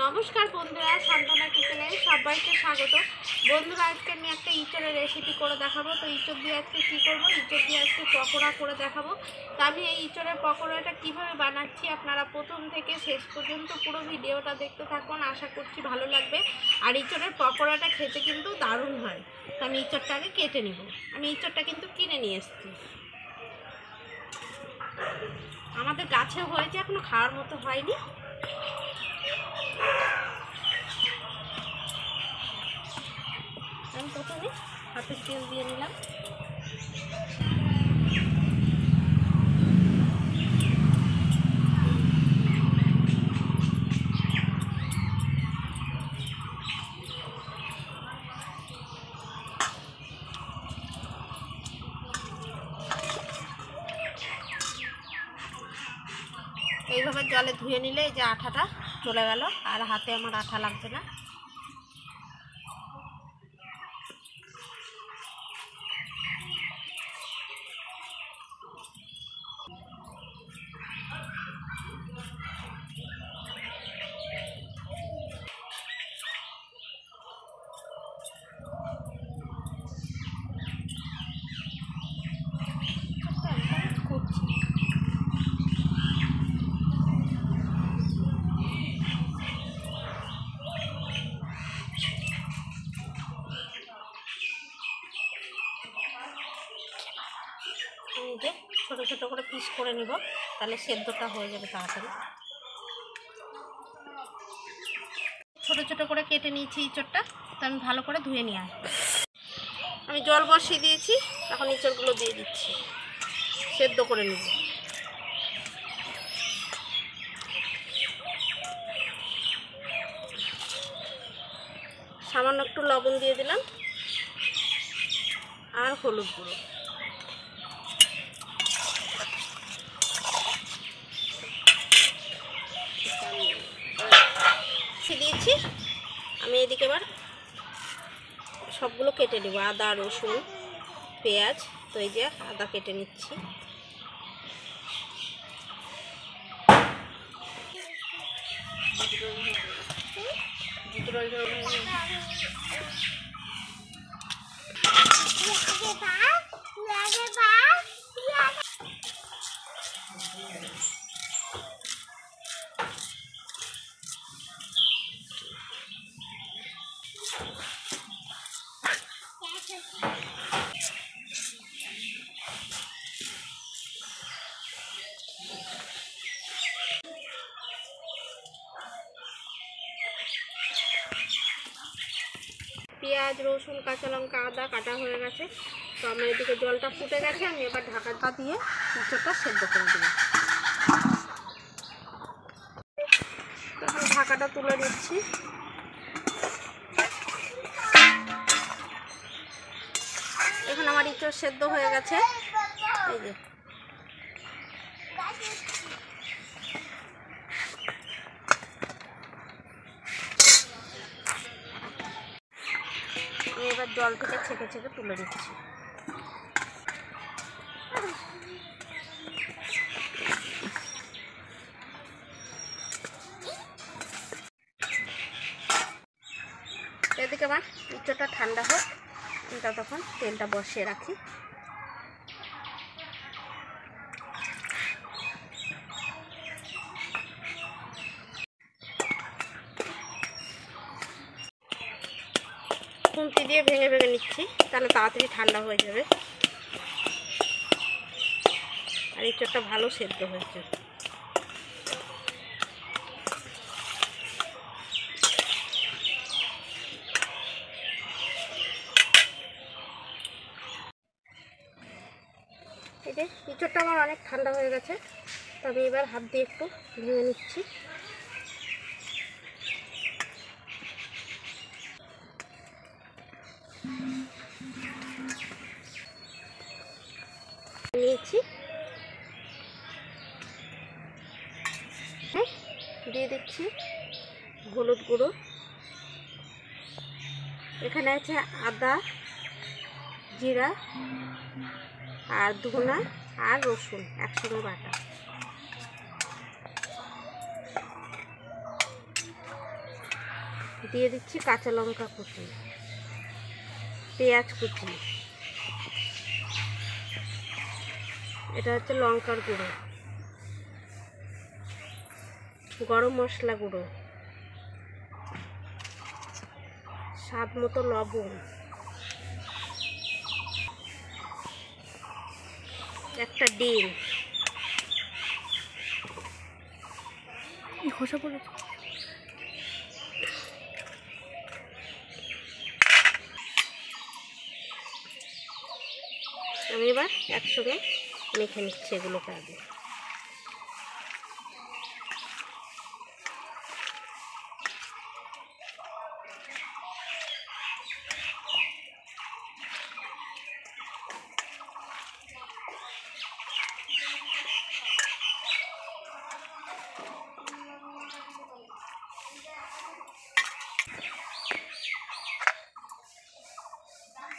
নমস্কার বন্ধুরা, সান্তনা কিচেনে সবাইকে স্বাগত। বন্ধুরা, আজকে আমি একটা ইঁচড়ের রেসিপি করে দেখাবো। তো ইঁচড় দিয়ে আজকে কী করবো, ইঁচড় দিয়ে আজকে পকোড়া করে দেখাবো। তো আমি এই ইঁচড়ের পকোড়াটা কীভাবে বানাচ্ছি আপনারা প্রথম থেকে শেষ পর্যন্ত পুরো ভিডিওটা দেখতে থাকুন, আশা করছি ভালো লাগবে। আর ইঁচড়ের পকোড়াটা খেতে কিন্তু দারুণ হয়। তো আমি ইঁচড়টা আগে কেটে নিব। আমি ইঁচড়টা কিন্তু কিনে নিয়ে এসেছি, আমাদের গাছেও হয়েছে, এখনো খাওয়ার মতো হয়নি। আমি প্রথমে হাতে তেল দিয়ে নিলাম। এইভাবে জলে ধুয়ে নিলে এই যে আঠাটা চলে গেল, আর হাতে আমার আঠা লাগবে না। ছোটো ছোটো করে পিস করে নিব, তাহলে সেদ্ধটা হয়ে যাবে তাড়াতাড়ি। ছোটো ছোটো করে কেটে নিয়েছি ইঁচড়টা, তো আমি ভালো করে ধুয়ে নিয়ে আসবো। আমি জল বসিয়ে দিয়েছি, এখন ইঁচড়গুলো দিয়ে দিচ্ছি, সেদ্ধ করে নিব। সামান্য একটু লবণ দিয়ে দিলাম আর হলুদ গুঁড়ো। দিয়েছি আমি এদিকে এবার সবগুলো কেটে নেব, আদা রসুন পেঁয়াজ। তো এই যে আদা কেটে নিচ্ছি, পেঁয়াজ রসুন কাঁচা লঙ্কা আদা কাটা হয়ে গেছে। তো আমার এদিকে জলটা ফুটে গেছে, আমি এবার ঢাকা দিয়ে ইঁচড়টা সেদ্ধ করে দেবো। ঢাকাটা তুলে নিচ্ছি। এখন আমার ইঁচড় সেদ্ধ হয়ে গেছে। এই যে আমি এবার জল থেকে ছেঁকে ছেঁকে তুলে দিচ্ছি। এদিকে আমার ইঁচড়টা ঠান্ডা হোক, এটা তখন তেলটা বসিয়ে রাখি। খুন্তি দিয়ে ভেঙে ভেঙে নিচ্ছি, তাহলে তাড়াতাড়ি ঠান্ডা হয়ে যাবে আর ইঁচড়টা ভালো সেদ্ধ হয়েছে। এই যে ইঁচড়টা আমার অনেক ঠান্ডা হয়ে গেছে, তো আমি এবার হাত দিয়ে একটু ভেঙে নিচ্ছি। নিয়েছি, দিয়ে দিচ্ছি হলুদ গুঁড়ো। এখানে আছে আদা জিরা আর ধনা আর রসুন একসঙ্গে বাটা। দিয়ে দিচ্ছি কাঁচা লঙ্কা কুচি, পেঁয়াজ কুচি, এটা হচ্ছে লঙ্কার গুঁড়ো, গরম মশলা গুঁড়ো, স্বাদ মতো লবণ, একটা ডিম, খোসা পড়েছে, আমি এবার একসঙ্গে মেখে নিচ্ছি এগুলোকে আগে।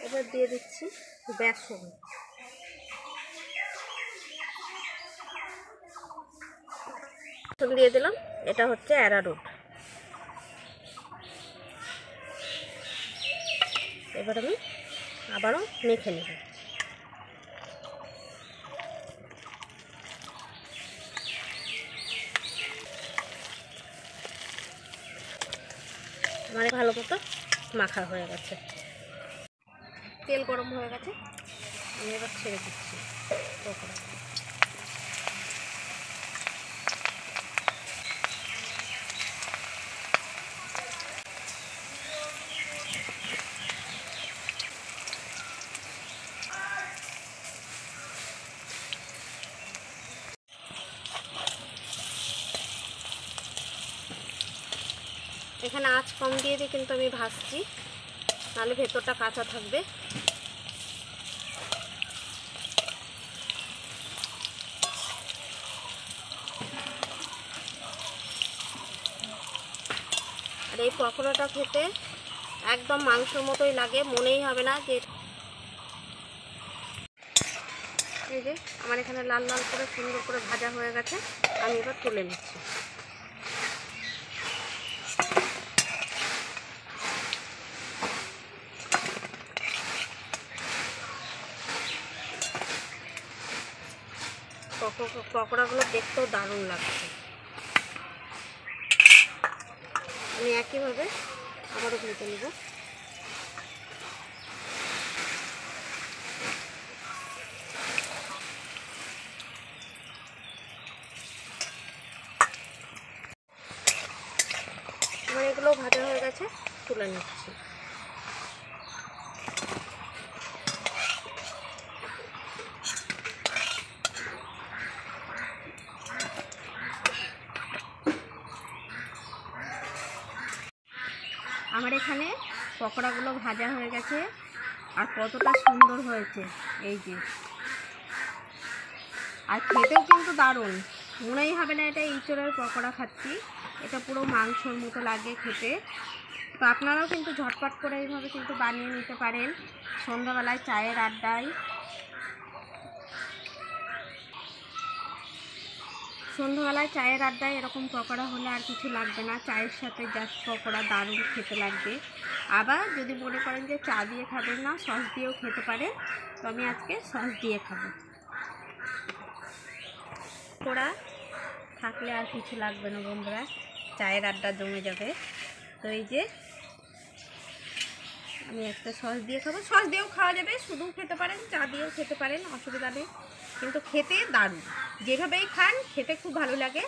এবার দিয়ে দিচ্ছি বেসন, দিয়ে দিলাম, এটা হচ্ছে অ্যারারুট। এবার আমি আবারও মেখে নেব। আমার ভালো মতো মাখা হয়ে গেছে, তেল গরম হয়ে গেছে, আমি এবার ছেড়ে দিচ্ছি পকোড়া। এখানে আঁচ কম দিয়ে কিন্তু আমি ভাজছি, নাহলে ভেতরটা কাঁচা থাকবে। আর এই পকোড়াটা খেতে একদম মাংসের মতোই লাগে, মনেই হবে না যে। এই যে আমার এখানে লাল লাল করে সুন্দর করে ভাজা হয়ে গেছে, আমি এবার তুলে নিচ্ছি। পকোড়াগুলো দেখতেও দারুণ লাগছে। আমি একইভাবে আবারও ভেজে নেব। আমার এগুলো ভাজা হয়ে গেছে, তুলে নিচ্ছি। আমার এখানে পকোড়াগুলো ভাজা হয়ে গেছে, আর কতটা সুন্দর হয়েছে এই যে। আর খেতেও কিন্তু দারুণ, মনেই হবে না এটা ইঁচড়ের পকোড়া খাচ্ছি, এটা পুরো মাংসর মতো লাগে খেতে। তো আপনারাও কিন্তু ঝটপট করে এইভাবে কিন্তু বানিয়ে নিতে পারেন সন্ধ্যাবেলায় চায়ের আড্ডায়। সন্ধ্যাবেলায় চায়ের আড্ডায় এরকম পকোড়া হলে আর কিছু লাগবে না, চায়ের সাথে জাস্ট পকোড়া দারুণ খেতে লাগবে। আবার যদি মনে করেন যে চা দিয়ে খাবেন না, সস দিয়েও খেতে পারেন, তো আমি আজকে সস দিয়ে খাবো। পকোড়া থাকলে আর কিছু লাগবে না বন্ধুরা, চায়ের আড্ডা জমে যাবে। তো এই যে আমি একটা সস দিয়ে খাবো, সস দিয়েও খাওয়া যাবে, শুধু খেতে পারেন, চা দিয়েও খেতে পারেন, অসুবিধা নেই। কিন্তু খেতে দারুণ, যেভাবেই খান খেতে খুব ভালো লাগে।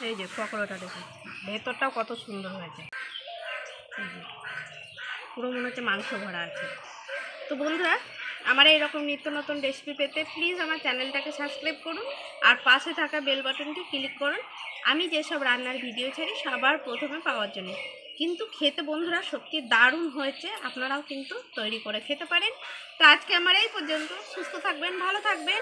এই যে পকোড়াটা দেখুন, ভেতরটাও কত সুন্দর হয়েছে, পুরো মনে হচ্ছে মাংস ভরা আছে। তো বন্ধুরা, আমার এইরকম নিত্য নতুন রেসিপি পেতে প্লিজ আমার চ্যানেলটাকে সাবস্ক্রাইব করুন, আর পাশে থাকা বেল বাটনটি ক্লিক করুন, আমি যেসব রান্নার ভিডিও ছাড়ি সবার প্রথমে পাওয়ার জন্য। কিন্তু খেতে বন্ধুরা সত্যি দারুণ হয়েছে, আপনারাও কিন্তু তৈরি করে খেতে পারেন। তো আজকে আমার এই পর্যন্ত, সুস্থ থাকুন। থাকবেন, ভালো থাকবেন।